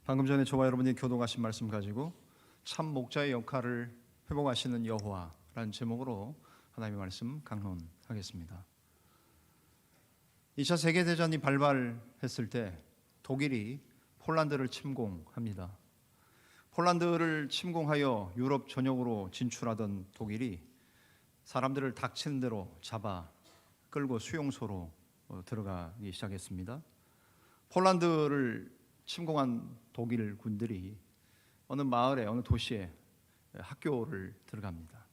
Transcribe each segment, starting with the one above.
방금 전에 저와 여러분이 교독하신 말씀 가지고 참 목자의 역할을 회복하시는 여호와라는 제목으로 하나님의 말씀 강론하겠습니다. 2차 세계대전이 발발했을 때 독일이 폴란드를 침공합니다. 폴란드를 침공하여 유럽 전역으로 진출하던 독일이 사람들을 닥치는 대로 잡아 끌고 수용소로 들어가기 시작했습니다. 폴란드를 침공한 독일 군들이 어느 마을에, 어느 도시에 학교를 들어갑니다.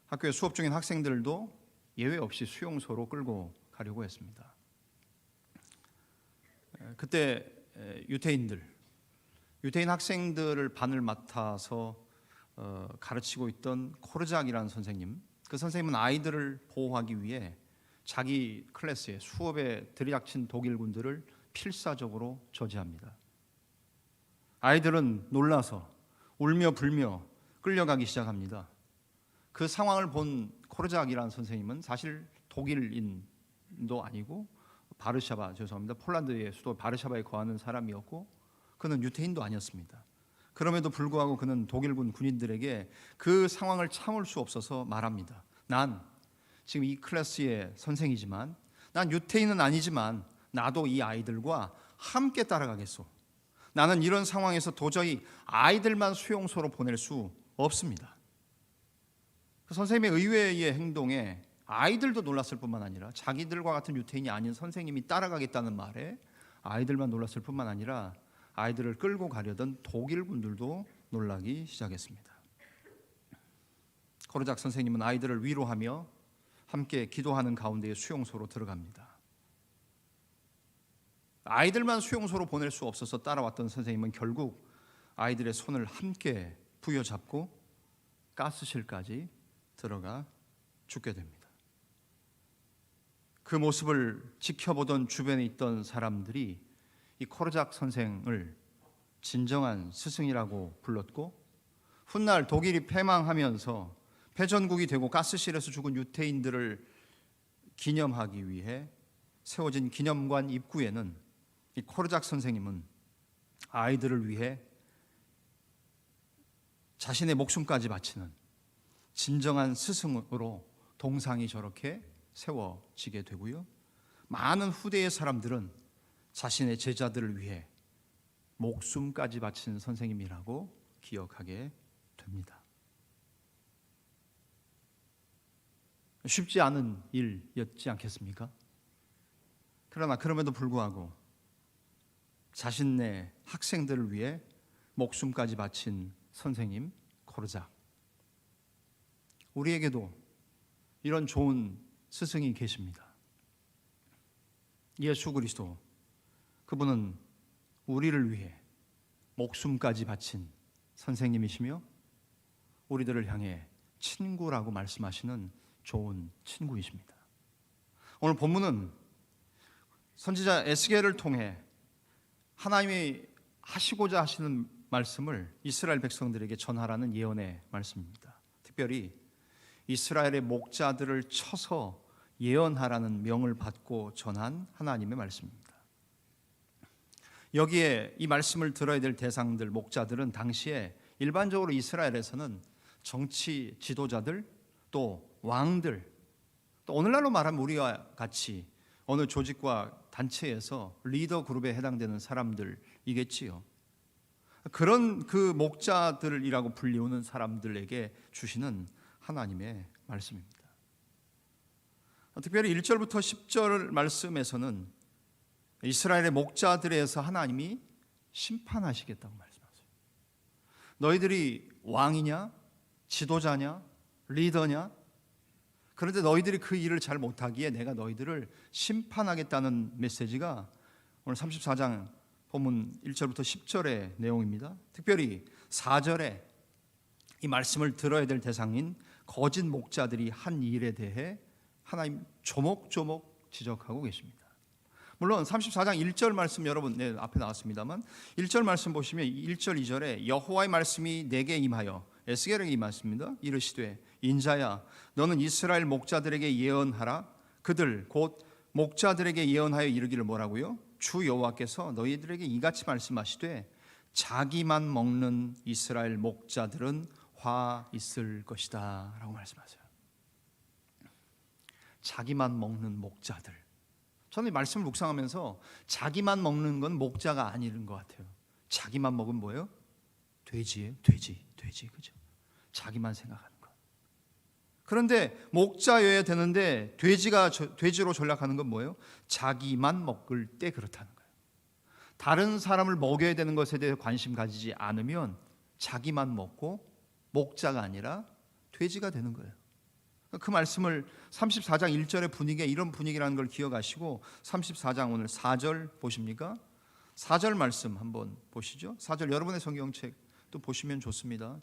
학교에 수업 중인 학생들도 예외 없이 수용소로 끌고 가려고 했습니다. 그때 유태인 학생들을 반을 맡아서 가르치고 있던 코르작이라는 선생님, 그 선생님은 아이들을 보호하기 위해 자기 클래스에 수업에 들이닥친 독일 군들을 필사적으로 저지합니다. 아이들은 놀라서 울며 불며 끌려가기 시작합니다. 그 상황을 본 코르작이라는 선생님은 사실 독일인도 아니고 폴란드의 수도 바르샤바에 거하는 사람이었고 그는 유태인도 아니었습니다. 그럼에도 불구하고 그는 독일군 군인들에게 그 상황을 참을 수 없어서 말합니다. 난 지금 이 클래스의 선생이지만, 난 유태인은 아니지만 나도 이 아이들과 함께 따라가겠소. 나는 이런 상황에서 도저히 아이들만 수용소로 보낼 수 없습니다. 그 선생님의 의외의 행동에 아이들도 놀랐을 뿐만 아니라 자기들과 같은 유태인이 아닌 선생님이 따라가겠다는 말에 아이들만 놀랐을 뿐만 아니라 아이들을 끌고 가려던 독일 군들도 놀라기 시작했습니다. 코르작 선생님은 아이들을 위로하며 함께 기도하는 가운데 수용소로 들어갑니다. 아이들만 수용소로 보낼 수 없어서 따라왔던 선생님은 결국 아이들의 손을 함께 부여잡고 가스실까지 들어가 죽게 됩니다. 그 모습을 지켜보던 주변에 있던 사람들이 이 코르작 선생을 진정한 스승이라고 불렀고, 훗날 독일이 패망하면서 패전국이 되고 가스실에서 죽은 유태인들을 기념하기 위해 세워진 기념관 입구에는 이 코르작 선생님은 아이들을 위해 자신의 목숨까지 바치는 진정한 스승으로 동상이 저렇게 세워지게 되고요, 많은 후대의 사람들은 자신의 제자들을 위해 목숨까지 바친 선생님이라고 기억하게 됩니다. 쉽지 않은 일이었지 않겠습니까? 그러나 그럼에도 불구하고 자신의 학생들을 위해 목숨까지 바친 선생님 코르작, 우리에게도 이런 좋은 스승이 계십니다. 예수 그리스도, 그분은 우리를 위해 목숨까지 바친 선생님이시며 우리들을 향해 친구라고 말씀하시는 좋은 친구이십니다. 오늘 본문은 선지자 에스겔을 통해 하나님이 하시고자 하시는 말씀을 이스라엘 백성들에게 전하라는 예언의 말씀입니다. 특별히 이스라엘의 목자들을 쳐서 예언하라는 명을 받고 전한 하나님의 말씀입니다. 여기에 이 말씀을 들어야 될 대상들, 목자들은 당시에 일반적으로 이스라엘에서는 정치 지도자들, 또 왕들, 또 오늘날로 말하면 우리와 같이 어느 조직과 단체에서 리더 그룹에 해당되는 사람들이겠지요. 그런 그 목자들이라고 불리우는 사람들에게 주시는 하나님의 말씀입니다. 특별히 1절부터 10절 말씀에서는 이스라엘의 목자들에서 하나님이 심판하시겠다고 말씀하세요. 너희들이 왕이냐, 지도자냐, 리더냐? 그런데 너희들이 그 일을 잘 못하기에 내가 너희들을 심판하겠다는 메시지가 오늘 34장 본문 1절부터 10절의 내용입니다. 특별히 4절에 이 말씀을 들어야 될 대상인 거짓 목자들이 한 일에 대해 하나님 조목조목 지적하고 계십니다. 물론 34장 1절 말씀 여러분 앞에 나왔습니다만 1절 말씀 보시면 1절 2절에 여호와의 말씀이 내게 임하여, 에스겔에게 임하였습니다. 이르시되 인자야 너는 이스라엘 목자들에게 예언하라. 그들 곧 목자들에게 예언하여 이르기를 뭐라고요? 주 여호와께서 너희들에게 이같이 말씀하시되 자기만 먹는 이스라엘 목자들은 화 있을 것이다 라고 말씀하세요. 자기만 먹는 목자들. 저는 이 말씀을 묵상하면서 자기만 먹는 건 목자가 아닌 것 같아요. 자기만 먹으면 뭐예요? 돼지예요. 돼지. 그죠? 자기만 생각하는 것. 그런데 목자여야 되는데 돼지로 전락하는 건 뭐예요? 자기만 먹을 때 그렇다는 거예요. 다른 사람을 먹여야 되는 것에 대해 관심 가지지 않으면 자기만 먹고 목자가 아니라 돼지가 되는 거예요. 그 말씀을 34장 1절의 분위기가 이런 분위기라는 걸 기억하시고 34장 오늘 4절 보십니까? 4절 말씀 한번 보시죠. 4절 여러분의 성경책 또 보시면 좋습니다.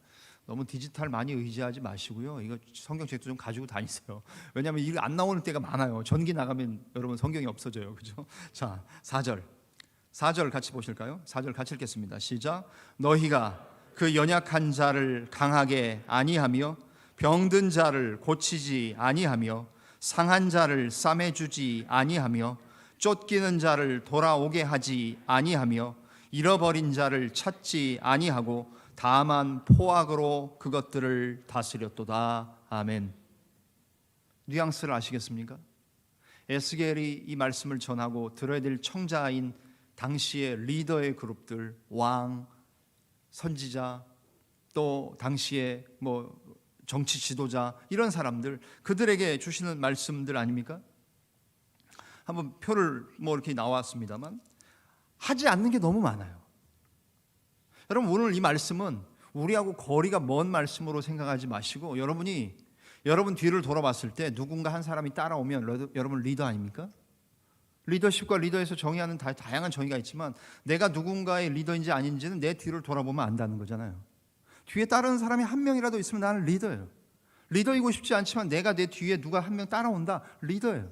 너무 디지털 많이 의지하지 마시고요. 이거 성경책도 좀 가지고 다니세요. 왜냐하면 이거 안 나오는 때가 많아요. 전기 나가면 여러분 성경이 없어져요. 그죠? 자, 4절 같이 보실까요? 4절 같이 읽겠습니다. 시작. 너희가 그 연약한 자를 강하게 아니하며 병든 자를 고치지 아니하며 상한 자를 싸매주지 아니하며 쫓기는 자를 돌아오게 하지 아니하며 잃어버린 자를 찾지 아니하고 다만 포악으로 그것들을 다스렸도다. 아멘. 뉘앙스를 아시겠습니까? 에스겔이 이 말씀을 전하고 들어야 될 청자인 당시의 리더의 그룹들, 왕, 선지자, 또 당시의 정치 지도자, 이런 사람들, 그들에게 주시는 말씀들 아닙니까? 한번 표를 이렇게 나왔습니다만 하지 않는 게 너무 많아요. 여러분, 오늘 이 말씀은 우리하고 거리가 먼 말씀으로 생각하지 마시고 여러분 뒤를 돌아봤을 때 누군가 한 사람이 따라오면 여러분 리더 아닙니까? 리더십과 리더에서 정의하는 다양한 정의가 있지만 내가 누군가의 리더인지 아닌지는 내 뒤를 돌아보면 안다는 거잖아요. 뒤에 따르는 사람이 한 명이라도 있으면 나는 리더예요. 리더이고 싶지 않지만 내가 내 뒤에 누가 한 명 따라온다, 리더예요.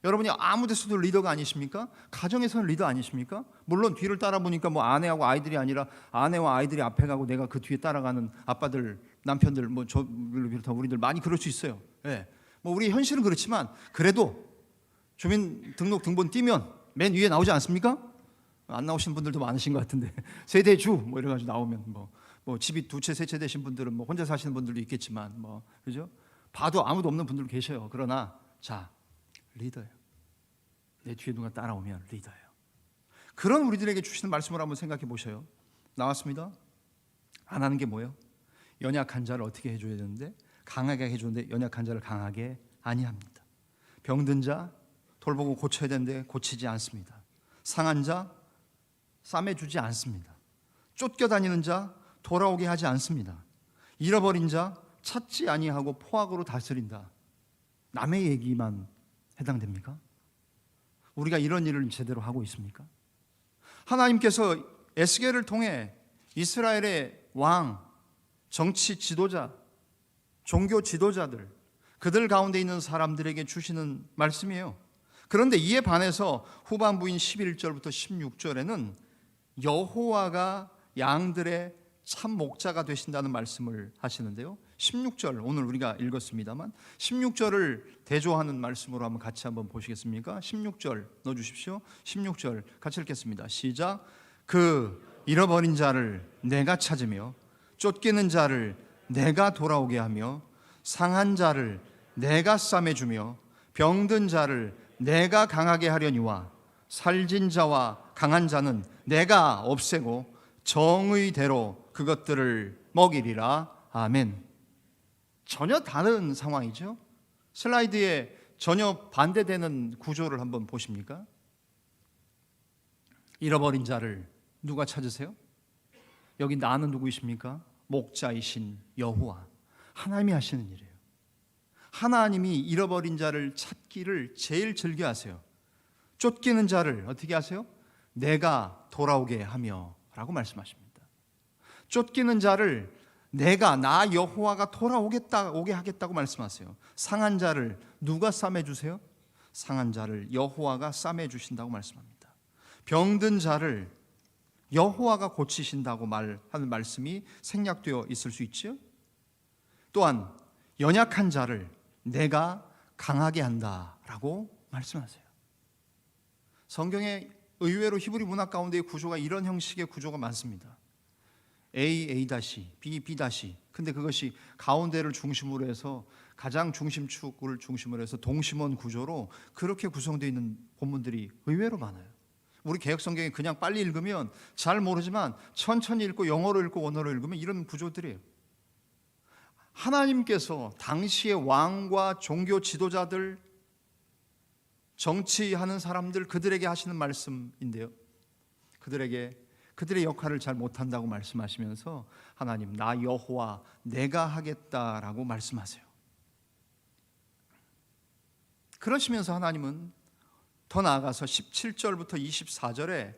여러분이 아무 데서도 리더가 아니십니까? 가정에서는 리더 아니십니까? 물론 뒤를 따라보니까 아내하고 아이들이 아니라 아내와 아이들이 앞에 가고 내가 그 뒤에 따라가는 아빠들, 남편들, 저를 비롯한 우리들 많이 그럴 수 있어요. 예. 우리 현실은 그렇지만 그래도 주민등록 등본 띄면 맨 위에 나오지 않습니까? 안 나오신 분들도 많으신 것 같은데 세대주 이래가지고 나오면 집이 두 채 세 채 되신 분들은 혼자 사시는 분들도 있겠지만 그죠? 봐도 아무도 없는 분들 계셔요. 그러나 자, 리더예요. 내 뒤에 누가 따라오면 리더예요. 그런 우리들에게 주시는 말씀을 한번 생각해 보셔요. 나왔습니다. 안 하는 게 뭐예요? 연약한 자를 어떻게 해줘야 되는데 강하게 해주는데 연약한 자를 강하게 아니합니다. 병든 자 돌보고 고쳐야 되는데 고치지 않습니다. 상한 자 싸매주지 않습니다. 쫓겨다니는 자 돌아오게 하지 않습니다. 잃어버린 자 찾지 아니하고 포악으로 다스린다. 남의 얘기만 해당됩니까? 우리가 이런 일을 제대로 하고 있습니까? 하나님께서 에스겔을 통해 이스라엘의 왕, 정치 지도자, 종교 지도자들, 그들 가운데 있는 사람들에게 주시는 말씀이에요. 그런데 이에 반해서 후반부인 11절부터 16절에는 여호와가 양들의 참 목자가 되신다는 말씀을 하시는데요. 16절 오늘 우리가 읽었습니다만 16절을 대조하는 말씀으로 같이 한번 보시겠습니까? 16절 넣어주십시오. 16절 같이 읽겠습니다. 시작. 그 잃어버린 자를 내가 찾으며 쫓기는 자를 내가 돌아오게 하며 상한 자를 내가 싸매주며 병든 자를 내가 강하게 하려니와 살진 자와 강한 자는 내가 없애고 정의대로 그것들을 먹이리라. 아멘. 전혀 다른 상황이죠. 슬라이드에 전혀 반대되는 구조를 한번 보십니까? 잃어버린 자를 누가 찾으세요? 여기 나는 누구이십니까? 목자이신 여호와, 하나님이 하시는 일이에요. 하나님이 잃어버린 자를 찾기를 제일 즐겨하세요. 쫓기는 자를 어떻게 하세요? 내가 돌아오게 하며 라고 말씀하십니다. 쫓기는 자를 나 여호와가 오게 하겠다고 말씀하세요. 상한 자를 누가 싸매주세요? 상한 자를 여호와가 싸매주신다고 말씀합니다. 병든 자를 여호와가 고치신다고 말하는 말씀이 생략되어 있을 수 있죠. 또한 연약한 자를 내가 강하게 한다라고 말씀하세요. 성경에 의외로 히브리 문학 가운데의 구조가 이런 형식의 구조가 많습니다. A, B, B. 근데 그것이 가운데를 중심으로 해서 가장 중심축을 중심으로 해서 동심원 구조로 그렇게 구성되어 있는 본문들이 의외로 많아요. 우리 개역성경에 그냥 빨리 읽으면 잘 모르지만 천천히 읽고 영어로 읽고 원어로 읽으면 이런 구조들이에요. 하나님께서 당시의 왕과 종교 지도자들, 정치하는 사람들, 그들에게 하시는 말씀인데요, 그들의 역할을 잘 못한다고 말씀하시면서 하나님, 나 여호와 내가 하겠다라고 말씀하세요. 그러시면서 하나님은 더 나아가서 17절부터 24절에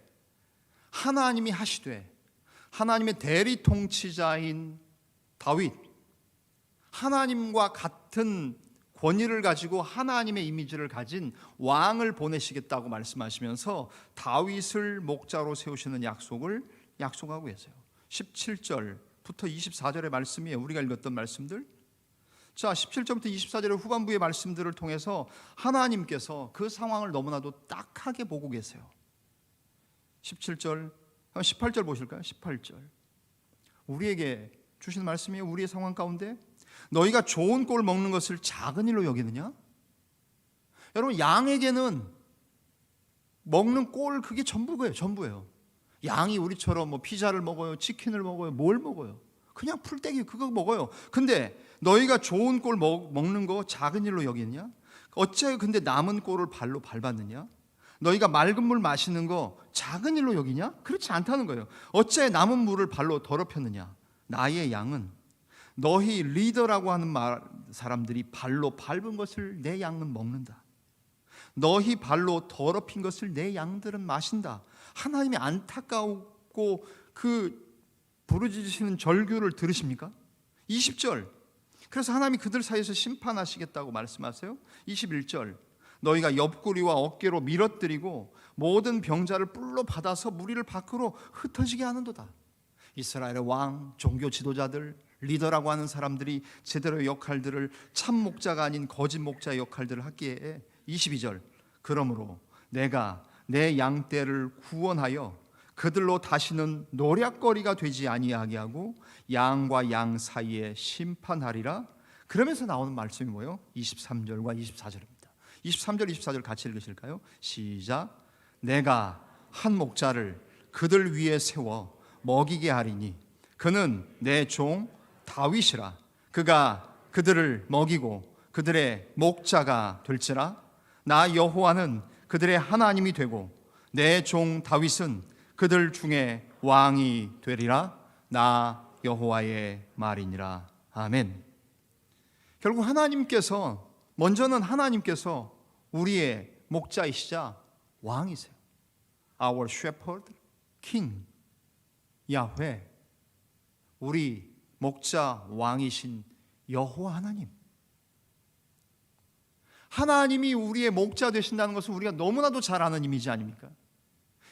하나님이 하시되, 하나님의 대리 통치자인 다윗, 하나님과 같은 권위를 가지고 하나님의 이미지를 가진 왕을 보내시겠다고 말씀하시면서 다윗을 목자로 세우시는 약속을 약속하고 계세요. 17절부터 24절의 말씀이에요. 우리가 읽었던 말씀들. 자, 17절부터 24절의 후반부의 말씀들을 통해서 하나님께서 그 상황을 너무나도 딱하게 보고 계세요. 17절, 18절 보실까요? 18절. 우리에게 주시는 말씀이에요. 우리의 상황 가운데 너희가 좋은 꼴 먹는 것을 작은 일로 여기느냐? 여러분, 양에게는 먹는 꼴 그게 전부예요. 양이 우리처럼 뭐 피자를 먹어요, 치킨을 먹어요, 뭘 먹어요? 그냥 풀떼기 그거 먹어요. 근데 너희가 좋은 꼴 먹는 거 작은 일로 여기느냐? 어째 근데 남은 꼴을 발로 밟았느냐? 너희가 맑은 물 마시는 거 작은 일로 여기냐? 그렇지 않다는 거예요. 어째 남은 물을 발로 더럽혔느냐? 나의 양은 너희 리더라고 하는 사람들이 발로 밟은 것을 내 양은 먹는다. 너희 발로 더럽힌 것을 내 양들은 마신다. 하나님의 안타까웠고 그 부르짖으시는 절규를 들으십니까? 20절. 그래서 하나님이 그들 사이에서 심판하시겠다고 말씀하세요. 21절. 너희가 옆구리와 어깨로 밀어뜨리고 모든 병자를 뿔로 받아서 무리를 밖으로 흩어지게 하는도다. 이스라엘의 왕, 종교 지도자들, 리더라고 하는 사람들이 제대로 역할들을, 참 목자가 아닌 거짓 목자의 역할들을 하기에 22절. 그러므로 내가 내 양떼를 구원하여 그들로 다시는 노략거리가 되지 아니하게 하고 양과 양 사이에 심판하리라. 그러면서 나오는 말씀이 뭐예요? 23절과 24절입니다. 23절, 24절 같이 읽으실까요? 시작. 내가 한 목자를 그들 위에 세워 먹이게 하리니 그는 내 종 다윗이라. 그가 그들을 먹이고 그들의 목자가 될지라. 나 여호와는 그들의 하나님이 되고 내 종 다윗은 그들 중에 왕이 되리라. 나 여호와의 말이니라. 아멘. 결국 하나님께서, 먼저는 하나님께서 우리의 목자이시자 왕이세요. Our shepherd, king, 야훼. 우리 목자 왕이신 여호와 하나님. 하나님이 우리의 목자 되신다는 것은 우리가 너무나도 잘 아는 이미지 아닙니까?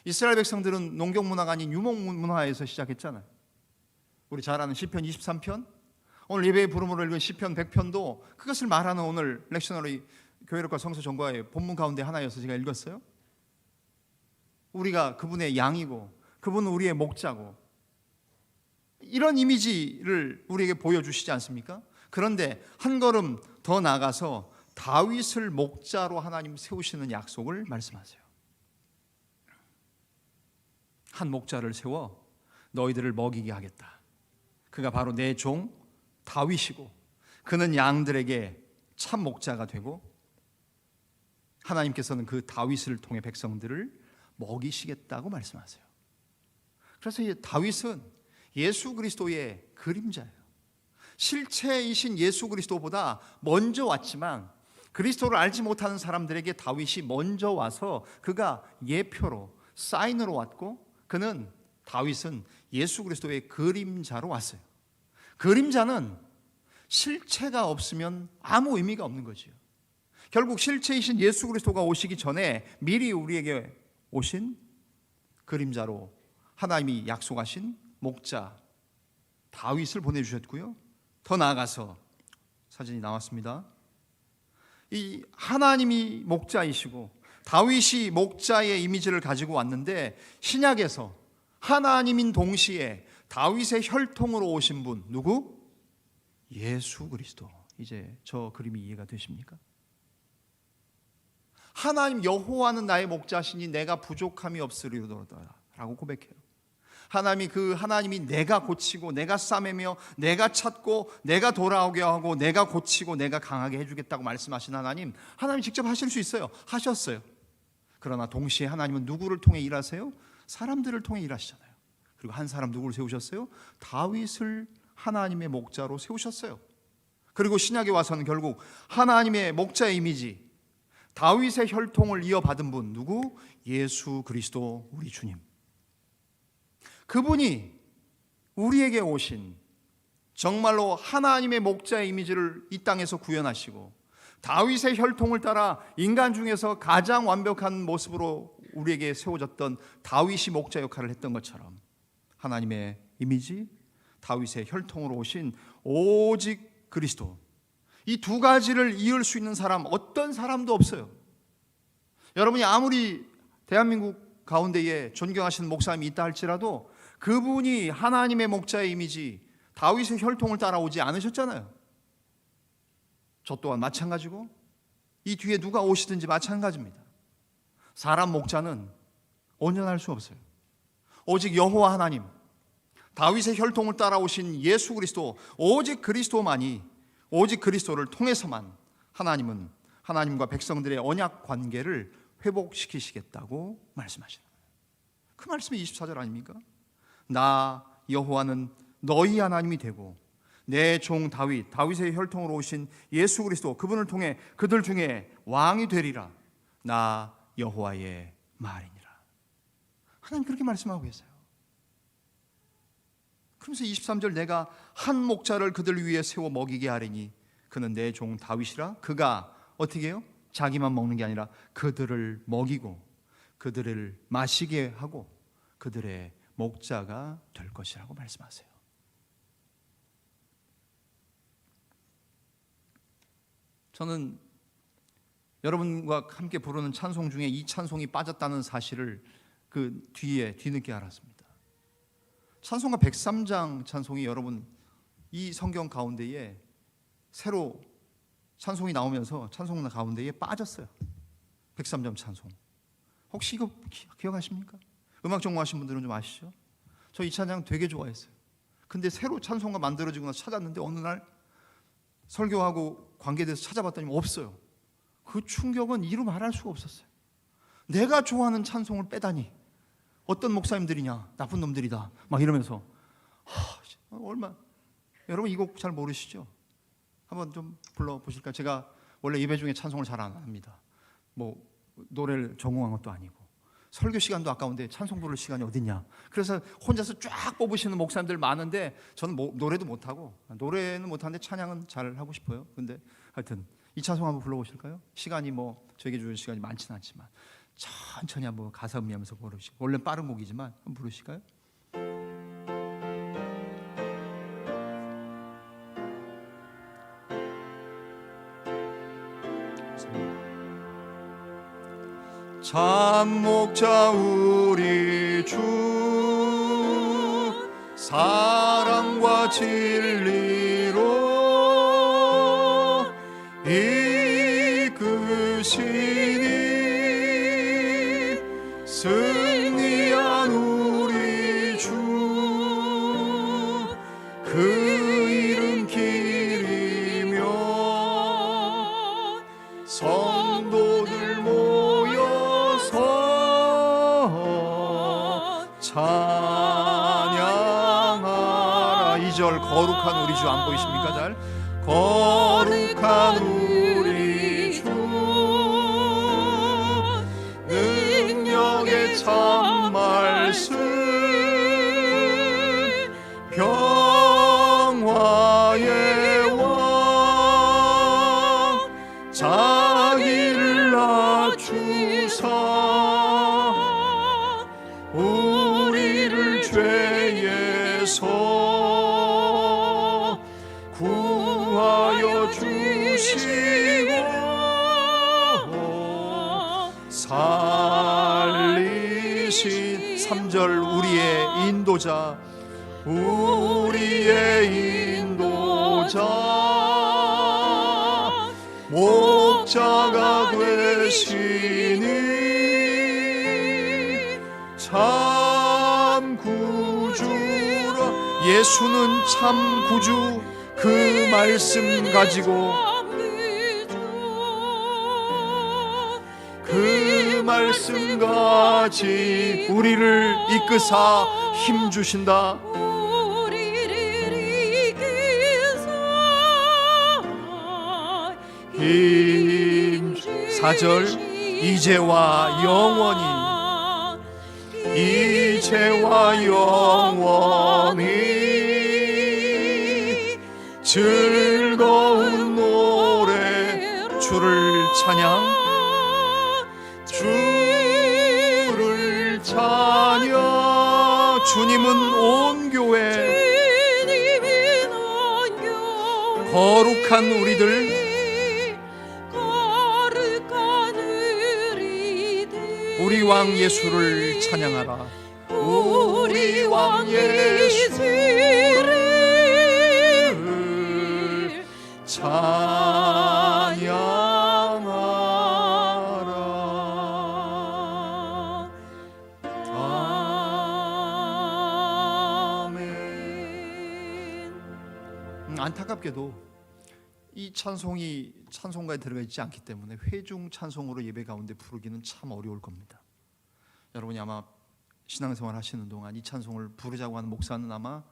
이스라엘 백성들은 농경 문화가 아닌 유목 문화에서 시작했잖아요. 우리 잘 아는 시편 23편, 오늘 예배의 부름으로 읽은 시편 100편도 그것을 말하는 오늘 렉셔너리 교회력과 성서 전과의 본문 가운데 하나여서 제가 읽었어요. 우리가 그분의 양이고 그분은 우리의 목자고, 이런 이미지를 우리에게 보여주시지 않습니까? 그런데 한 걸음 더 나가서 다윗을 목자로 하나님 세우시는 약속을 말씀하세요. 한 목자를 세워 너희들을 먹이게 하겠다. 그가 바로 내 종 다윗이고 그는 양들에게 참 목자가 되고 하나님께서는 그 다윗을 통해 백성들을 먹이시겠다고 말씀하세요. 그래서 이 다윗은 예수 그리스도의 그림자예요. 실체이신 예수 그리스도보다 먼저 왔지만 그리스도를 알지 못하는 사람들에게 다윗이 먼저 와서 그가 예표로, 사인으로 왔고, 그는, 다윗은 예수 그리스도의 그림자로 왔어요. 그림자는 실체가 없으면 아무 의미가 없는 거지요. 결국 실체이신 예수 그리스도가 오시기 전에 미리 우리에게 오신 그림자로 하나님이 약속하신 목자 다윗을 보내주셨고요. 더 나아가서 사진이 나왔습니다. 이 하나님이 목자이시고 다윗이 목자의 이미지를 가지고 왔는데 신약에서 하나님인 동시에 다윗의 혈통으로 오신 분 누구? 예수 그리스도. 이제 저 그림이 이해가 되십니까? 하나님 여호와는 나의 목자시니 내가 부족함이 없으리로다 라고 고백해요. 하나님이 내가 고치고 내가 싸매며 내가 찾고 내가 돌아오게 하고 내가 고치고 내가 강하게 해주겠다고 말씀하신 하나님 직접 하실 수 있어요. 하셨어요. 그러나 동시에 하나님은 누구를 통해 일하세요? 사람들을 통해 일하시잖아요. 그리고 한 사람 누구를 세우셨어요? 다윗을 하나님의 목자로 세우셨어요. 그리고 신약에 와서는 결국 하나님의 목자의 이미지, 다윗의 혈통을 이어받은 분 누구? 예수 그리스도 우리 주님. 그분이 우리에게 오신 정말로 하나님의 목자의 이미지를 이 땅에서 구현하시고 다윗의 혈통을 따라 인간 중에서 가장 완벽한 모습으로 우리에게 세워졌던 다윗이 목자 역할을 했던 것처럼 하나님의 이미지, 다윗의 혈통으로 오신 오직 그리스도, 이 두 가지를 이을 수 있는 사람 어떤 사람도 없어요. 여러분이 아무리 대한민국 가운데에 존경하시는 목사님이 있다 할지라도 그분이 하나님의 목자의 이미지, 다윗의 혈통을 따라오지 않으셨잖아요. 저 또한 마찬가지고 이 뒤에 누가 오시든지 마찬가지입니다. 사람 목자는 온전할 수 없어요. 오직 여호와 하나님, 다윗의 혈통을 따라오신 예수 그리스도, 오직 그리스도만이, 오직 그리스도를 통해서만 하나님은 하나님과 백성들의 언약 관계를 회복시키시겠다고 말씀하시는 거예요. 그 말씀이 24절 아닙니까? 나 여호와는 너희 하나님이 되고 내 종 다윗의 혈통으로 오신 예수 그리스도, 그분을 통해 그들 중에 왕이 되리라. 나 여호와의 말이니라. 하나님 그렇게 말씀하고 계세요. 그러면서 23절 내가 한 목자를 그들 위에 세워 먹이게 하리니 그는 내 종 다윗이라. 그가 어떻게 해요? 자기만 먹는 게 아니라 그들을 먹이고 그들을 마시게 하고 그들의 목자가 될 것이라고 말씀하세요. 저는 여러분과 함께 부르는 찬송 중에 이 찬송이 빠졌다는 사실을 그 뒤늦게 알았습니다. 찬송가 103장 찬송이 여러분 이 성경 가운데에 새로 찬송이 나오면서 찬송 가운데에 빠졌어요. 103장 찬송. 혹시 이거 기억하십니까? 음악 전공하신 분들은 좀 아시죠? 저 이 찬양 되게 좋아했어요. 근데 새로 찬송가 만들어지고 나서 찾았는데 어느 날 설교하고 관계돼서 찾아봤더니 없어요. 그 충격은 이루 말할 수가 없었어요. 내가 좋아하는 찬송을 빼다니 어떤 목사님들이냐, 나쁜 놈들이다 막 이러면서 여러분 이 곡 잘 모르시죠? 한번 좀 불러보실까요? 제가 원래 예배 중에 찬송을 잘 안 합니다. 뭐 노래를 전공한 것도 아니고 설교 시간도 아까운데 찬송 부를 시간이 어딨냐. 그래서 혼자서 쫙 뽑으시는 목사님들 많은데 저는 노래도 못하고, 노래는 못하는데 찬양은 잘 하고 싶어요. 근데 하여튼 이 찬송 한번 불러보실까요? 시간이 저에게 주는 시간이 많지는 않지만 천천히 한번 가사 음미하면서 부르시고, 원래 빠른 곡이지만 한번 부르실까요? 참 목자 우리 주 사랑과 진리로 이끄시니 승리한 우리 주 그 이름 기리며 성도들 찬양하라. 2절 거룩한 우리 주 안 보이십니까? 잘 거룩한 우리 주 능력의 참 말씀 평화의 왕 자기를 낮추사 죄에서 구하여 주시고 살리신 3절 우리의 인도자, 우리의 인도자, 목자가 되시니 참 구주라. 예수는 참 구주, 그 말씀 가지고, 그 말씀 가지 우리를 이끄사 힘 주신다. 4절 이제와 영원히, 이제와 영원히 즐거운 노래, 주를 찬양, 주를 찬양. 주님은 온 교회, 거룩한 우리들, 우리 왕 예수를 찬양하라. 우리 왕 예수를 찬양하라. 아멘. 안타깝게도 이 찬송이 찬송가에 들어가 있지 않기 때문에 회중 찬송으로 예배 가운데 부르기는 참 어려울 겁니다. 여러분이 아마 신앙생활 하시는 동안 이 찬송을 부르자고 하는 목사는 아마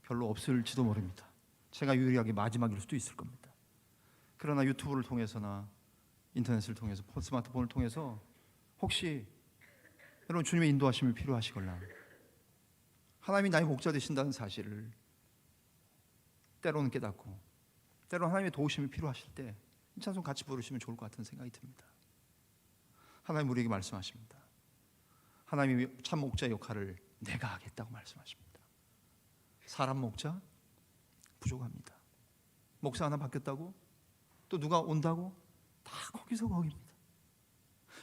별로 없을지도 모릅니다. 제가 유일하게 마지막일 수도 있을 겁니다. 그러나 유튜브를 통해서나 인터넷을 통해서, 스마트폰을 통해서 혹시 여러분 주님의 인도하심이 필요하시거나 하나님이 나의 목자 되신다는 사실을 때로는 깨닫고 때로는 하나님의 도우심이 필요하실 때 이 찬송 같이 부르시면 좋을 것 같은 생각이 듭니다. 하나님 우리에게 말씀하십니다. 하나님이 참 목자의 역할을 내가 하겠다고 말씀하십니다. 사람 목자 부족합니다. 목사 하나 바뀌었다고 또 누가 온다고 다 거기서 거기입니다.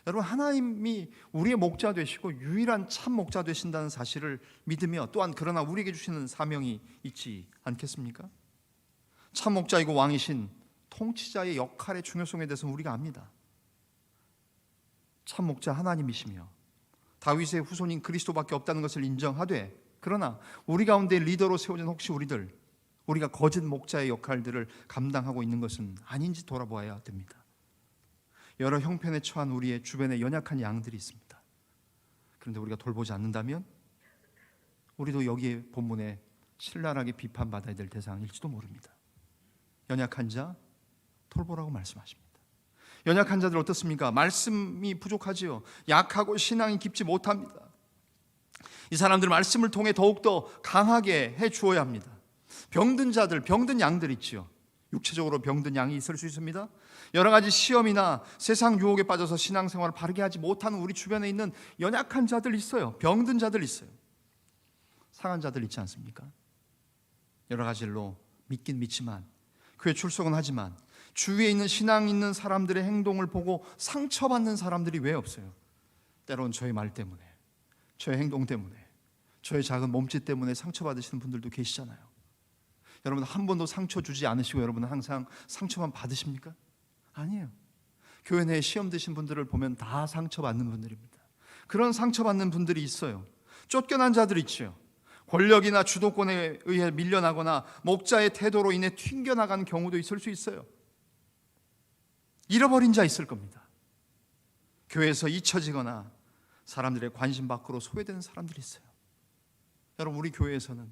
여러분 하나님이 우리의 목자 되시고 유일한 참 목자 되신다는 사실을 믿으며 또한 그러나 우리에게 주시는 사명이 있지 않겠습니까? 참 목자이고 왕이신 통치자의 역할의 중요성에 대해서 우리가 압니다. 참 목자 하나님이시며 다윗의 후손인 그리스도밖에 없다는 것을 인정하되, 그러나 우리 가운데 리더로 세워진 혹시 우리가 거짓 목자의 역할들을 감당하고 있는 것은 아닌지 돌아보아야 됩니다. 여러 형편에 처한 우리의 주변에 연약한 양들이 있습니다. 그런데 우리가 돌보지 않는다면 우리도 여기에 본문에 신랄하게 비판받아야 될 대상일지도 모릅니다. 연약한 자 돌보라고 말씀하십니다. 연약한 자들 어떻습니까? 말씀이 부족하지요. 약하고 신앙이 깊지 못합니다. 이 사람들 말씀을 통해 더욱더 강하게 해 주어야 합니다. 병든 자들, 병든 양들 있지요. 육체적으로 병든 양이 있을 수 있습니다. 여러 가지 시험이나 세상 유혹에 빠져서 신앙생활을 바르게 하지 못하는 우리 주변에 있는 연약한 자들 있어요. 병든 자들 있어요. 상한 자들 있지 않습니까? 여러 가지 일로 믿긴 믿지만, 교회 출석은 하지만 주위에 있는 신앙 있는 사람들의 행동을 보고 상처받는 사람들이 왜 없어요? 때로는 저의 말 때문에, 저의 행동 때문에, 저의 작은 몸짓 때문에 상처받으시는 분들도 계시잖아요. 여러분 한 번도 상처 주지 않으시고 여러분은 항상 상처만 받으십니까? 아니에요. 교회 내에 시험 드신 분들을 보면 다 상처받는 분들입니다. 그런 상처받는 분들이 있어요. 쫓겨난 자들 있죠. 권력이나 주도권에 의해 밀려나거나 목자의 태도로 인해 튕겨나가는 경우도 있을 수 있어요. 잃어버린 자 있을 겁니다. 교회에서 잊혀지거나 사람들의 관심 밖으로 소외되는 사람들이 있어요. 여러분 우리 교회에서는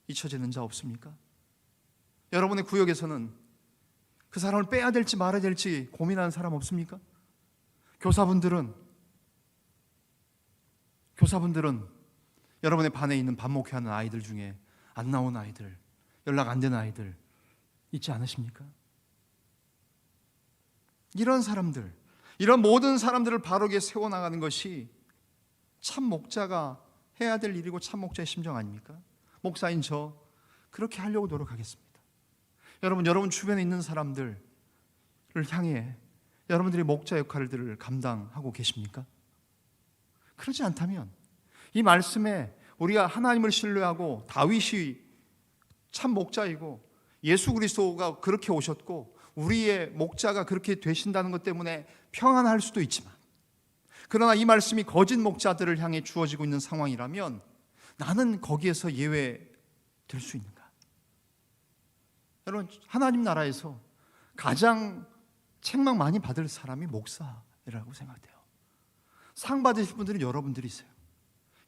잊혀지는 자 없습니까? 여러분의 구역에서는 그 사람을 빼야 될지 말아야 될지 고민하는 사람 없습니까? 교사분들은 여러분의 반에 있는 반목회하는 아이들 중에 안 나온 아이들, 연락 안 되는 아이들 있지 않으십니까? 이런 사람들, 이런 모든 사람들을 바르게 세워나가는 것이 참 목자가 해야 될 일이고 참 목자의 심정 아닙니까? 목사인 저 그렇게 하려고 노력하겠습니다. 여러분 주변에 있는 사람들을 향해 여러분들이 목자 역할들을 감당하고 계십니까? 그렇지 않다면 이 말씀에 우리가 하나님을 신뢰하고 다윗이 참 목자이고 예수 그리스도가 그렇게 오셨고 우리의 목자가 그렇게 되신다는 것 때문에 평안할 수도 있지만, 그러나 이 말씀이 거짓 목자들을 향해 주어지고 있는 상황이라면 나는 거기에서 예외될 수 있는가? 여러분, 하나님 나라에서 가장 책망 많이 받을 사람이 목사라고 생각돼요. 상 받으실 분들은 여러분들이세요.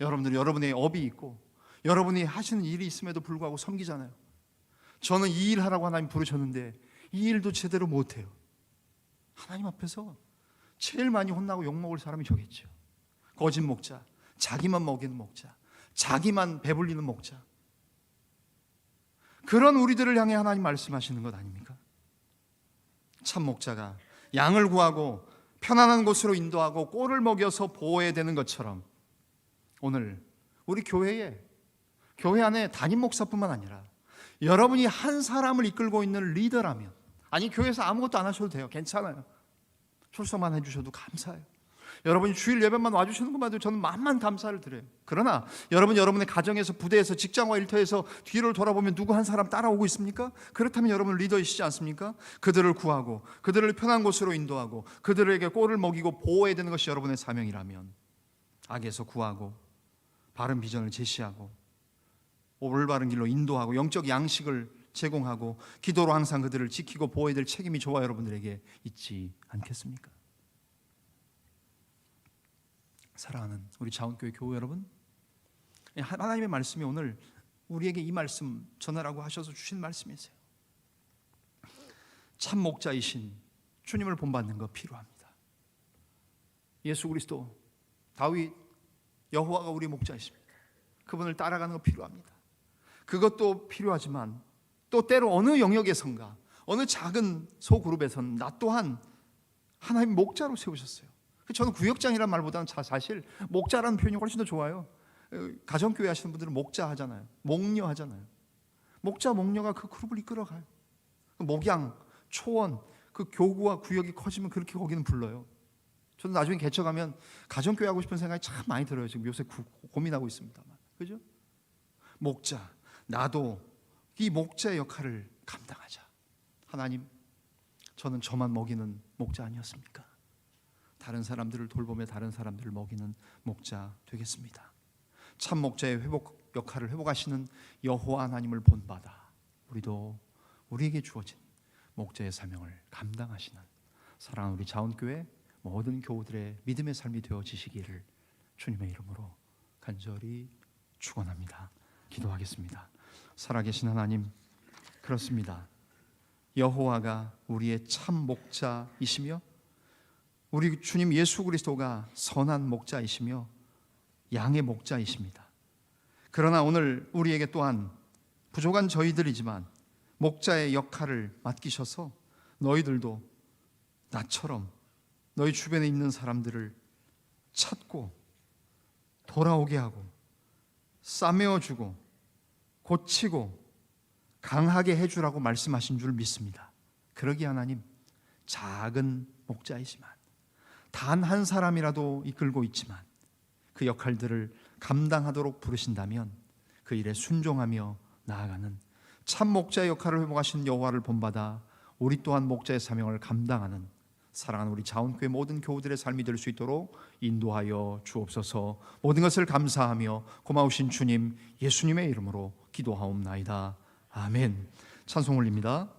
여러분들은 여러분의 업이 있고 여러분이 하시는 일이 있음에도 불구하고 섬기잖아요. 저는 이 일 하라고 하나님 부르셨는데 이 일도 제대로 못해요. 하나님 앞에서 제일 많이 혼나고 욕먹을 사람이 저겠죠. 거짓 목자, 자기만 먹이는 목자, 자기만 배불리는 목자. 그런 우리들을 향해 하나님 말씀하시는 것 아닙니까? 참 목자가 양을 구하고 편안한 곳으로 인도하고 꼴을 먹여서 보호해야 되는 것처럼, 오늘 우리 교회 안에 담임 목사뿐만 아니라 여러분이 한 사람을 이끌고 있는 리더라면, 아니 교회에서 아무것도 안 하셔도 돼요. 괜찮아요. 출석만 해주셔도 감사해요. 여러분이 주일 예배만 와주시는 것만 해도 저는 만만 감사를 드려요. 그러나 여러분의 가정에서, 부대에서, 직장과 일터에서 뒤를 돌아보면 누구 한 사람 따라오고 있습니까? 그렇다면 여러분 리더이시지 않습니까? 그들을 구하고 그들을 편한 곳으로 인도하고 그들에게 꼴을 먹이고 보호해야 되는 것이 여러분의 사명이라면, 악에서 구하고 바른 비전을 제시하고 올바른 길로 인도하고 영적 양식을 제공하고 기도로 항상 그들을 지키고 보호해야 될 책임이 저와 여러분들에게 있지 않겠습니까? 사랑하는 우리 자원교회 교우 여러분, 하나님의 말씀이 오늘 우리에게 이 말씀 전하라고 하셔서 주신 말씀이세요. 참 목자이신 주님을 본받는 거 필요합니다. 예수 그리스도, 다윗, 여호와가 우리 목자이십니다. 그분을 따라가는 거 필요합니다. 그것도 필요하지만 또 때로 어느 영역에선가, 어느 작은 소그룹에선 나 또한 하나님 목자로 세우셨어요. 저는 구역장이란 말보다는 사실 목자라는 표현이 훨씬 더 좋아요. 가정교회 하시는 분들은 목자 하잖아요. 목녀 하잖아요. 목자, 목녀가 그 그룹을 이끌어가요. 목양, 초원, 그 교구와 구역이 커지면 그렇게 거기는 불러요. 저도 나중에 개척하면 가정교회 하고 싶은 생각이 참 많이 들어요. 지금 요새 고민하고 있습니다만, 그죠? 목자, 나도 이 목자의 역할을 감당하자. 하나님, 저는 저만 먹이는 목자 아니었습니까? 다른 사람들을 돌보며 다른 사람들을 먹이는 목자 되겠습니다. 참 목자의 회복 역할을 회복하시는 여호와 하나님을 본받아 우리도 우리에게 주어진 목자의 사명을 감당하시는 사랑하는 우리 자원교회 모든 교우들의 믿음의 삶이 되어지시기를 주님의 이름으로 간절히 축원합니다. 기도하겠습니다. 살아계신 하나님, 그렇습니다. 여호와가 우리의 참 목자이시며 우리 주님 예수 그리스도가 선한 목자이시며 양의 목자이십니다. 그러나 오늘 우리에게 또한 부족한 저희들이지만 목자의 역할을 맡기셔서 너희들도 나처럼 너희 주변에 있는 사람들을 찾고 돌아오게 하고 싸매어주고 고치고 강하게 해주라고 말씀하신 줄 믿습니다. 그러기에 하나님, 작은 목자이지만 단 한 사람이라도 이끌고 있지만 그 역할들을 감당하도록 부르신다면 그 일에 순종하며 나아가는 참 목자의 역할을 회복하신 여호와를 본받아 우리 또한 목자의 사명을 감당하는 사랑하는 우리 자원교회 모든 교우들의 삶이 될 수 있도록 인도하여 주옵소서. 모든 것을 감사하며 고마우신 주님 예수님의 이름으로 기도하옵나이다. 아멘. 찬송 올립니다.